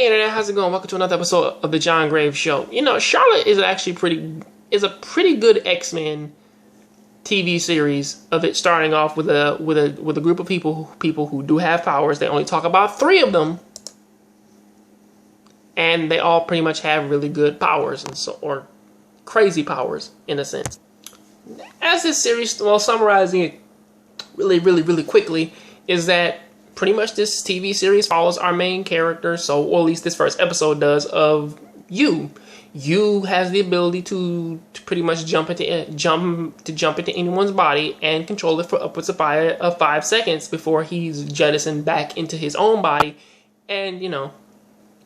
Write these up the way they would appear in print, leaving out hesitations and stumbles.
Hey internet, how's it going? Welcome to another episode of the John Graves Show. You know, Charlotte is actually a pretty good X-Men TV series of it starting off with a group of people who do have powers. They only talk about 3 of them, and they all pretty much have really good powers or crazy powers in a sense. As this series, well, summarizing it really quickly, is that pretty much this TV series follows our main character, or at least this first episode does, of You. You has the ability to pretty much jump into anyone's body and control it for upwards of 5 seconds before he's jettisoned back into his own body, and you know,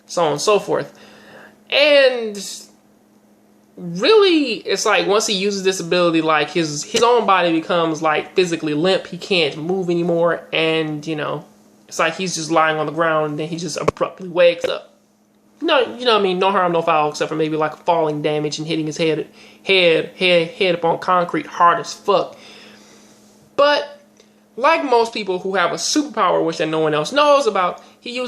so on and so forth. And really, it's like once he uses this ability, like his own body becomes like physically limp. He can't move anymore, and you know, it's like he's just lying on the ground, and then he just abruptly wakes up. No, you know what I mean? No harm, no foul, except for maybe like falling damage and hitting his head upon concrete hard as fuck. But like most people who have a superpower which that no one else knows about, he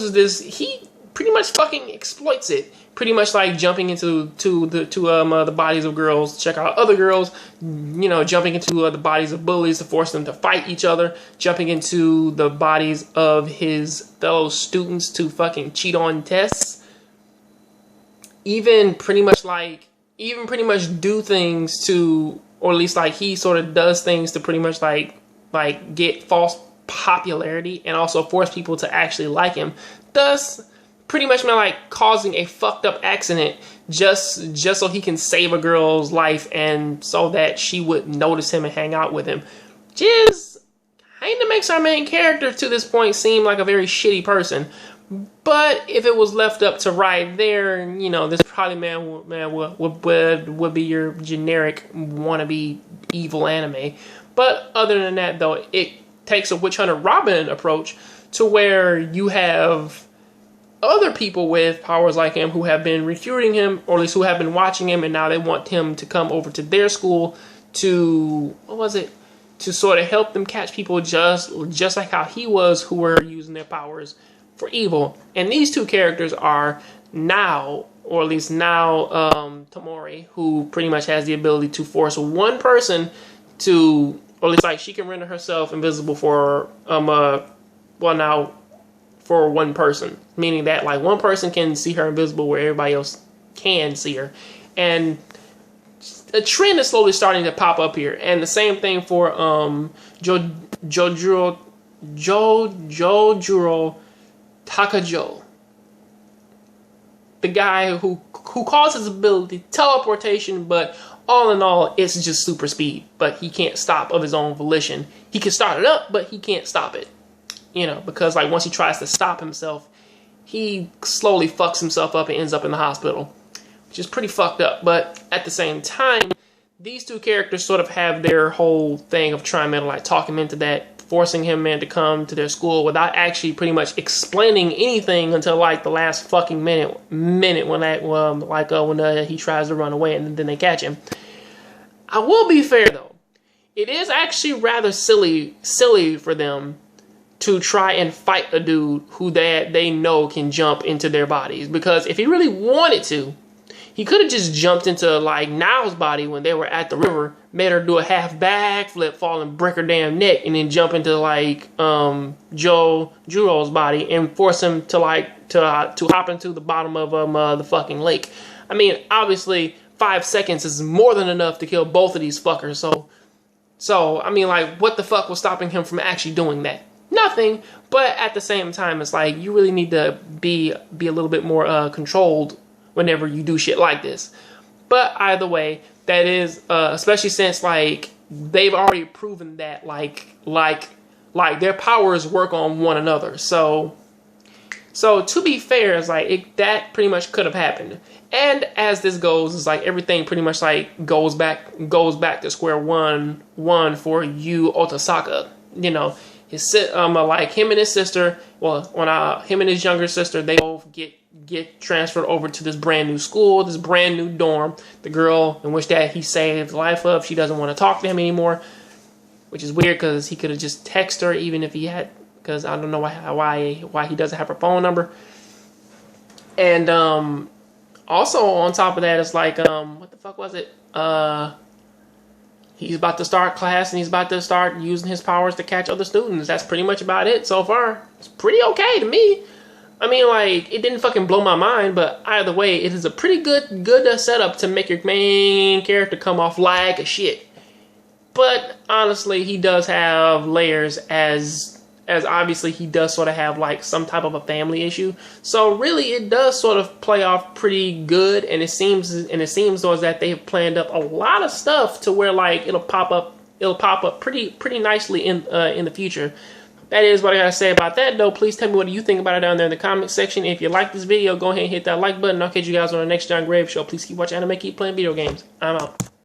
pretty much fucking exploits it. Pretty much like jumping into the bodies of girls to check out other girls, you know, jumping into the bodies of bullies to force them to fight each other, jumping into the bodies of his fellow students to fucking cheat on tests, even pretty much do things to, or at least like he sort of does things to pretty much like get false popularity and also force people to actually like him. Thus, pretty much like causing a fucked up accident just so he can save a girl's life and so that she would notice him and hang out with him. Just kind of makes our main character to this point seem like a very shitty person. But if it was left up to right there, you know, this probably would be your generic wannabe evil anime. But other than that, though, it takes a Witch Hunter Robin approach to where you have other people with powers like him who have been recruiting him, or at least who have been watching him, and now they want him to come over to their school to, to sort of help them catch people just like how he was, who were using their powers for evil. And these 2 characters are now, or at least now, Tamori, who pretty much has the ability to force one person to, or at least like she can render herself invisible for, for one person, meaning that like one person can see her invisible where everybody else can see her. And a trend is slowly starting to pop up here. And the same thing for Jojuro Takajo, the guy who calls his ability teleportation, but all in all, it's just super speed. But he can't stop of his own volition. He can start it up, but he can't stop it. You know, because like once he tries to stop himself, he slowly fucks himself up and ends up in the hospital, which is pretty fucked up. But at the same time, these 2 characters sort of have their whole thing of trying to like talk him into that, forcing him to come to their school without actually pretty much explaining anything until like the last fucking minute when he tries to run away and then they catch him. I will be fair though, it is actually rather silly for them to try and fight a dude who they know can jump into their bodies. Because if he really wanted to, he could have just jumped into like Nao's body when they were at the river, made her do a half backflip, fall and break her damn neck, and then jump into like Juro's body and force him to hop into the bottom of the fucking lake. I mean, obviously 5 seconds is more than enough to kill both of these fuckers. So I mean, like, what the fuck was stopping him from actually doing that? Nothing. But at the same time, it's like you really need to be a little bit more controlled whenever you do shit like this. But either way, that is especially since like they've already proven that like their powers work on one another. So to be fair, it's like that pretty much could have happened. And as this goes, it's like everything pretty much like goes back to square one for Yu Otasaka. You know, like him and his sister. Well, him and his younger sister, they both get transferred over to this brand new school, this brand new dorm. The girl in which that he saved the life of, she doesn't want to talk to him anymore, which is weird because he could have just texted her even if he had. Because I don't know why he doesn't have her phone number. And also on top of that, it's like what the fuck was it? He's about to start class and he's about to start using his powers to catch other students. That's pretty much about it so far. It's pretty okay to me. I mean, like, it didn't fucking blow my mind, but either way, it is a pretty good setup to make your main character come off like a shit. But honestly, he does have layers, as obviously he does sort of have like some type of a family issue. So really, it does sort of play off pretty good, and it seems though as that they've planned up a lot of stuff to where like it'll pop up pretty nicely in the future. That is what I gotta say about that, though. Please tell me what you think about it down there in the comment section. If you like this video, go ahead and hit that like button. I'll catch you guys on the next John Grave Show. Please keep watching anime, keep playing video games. I'm out.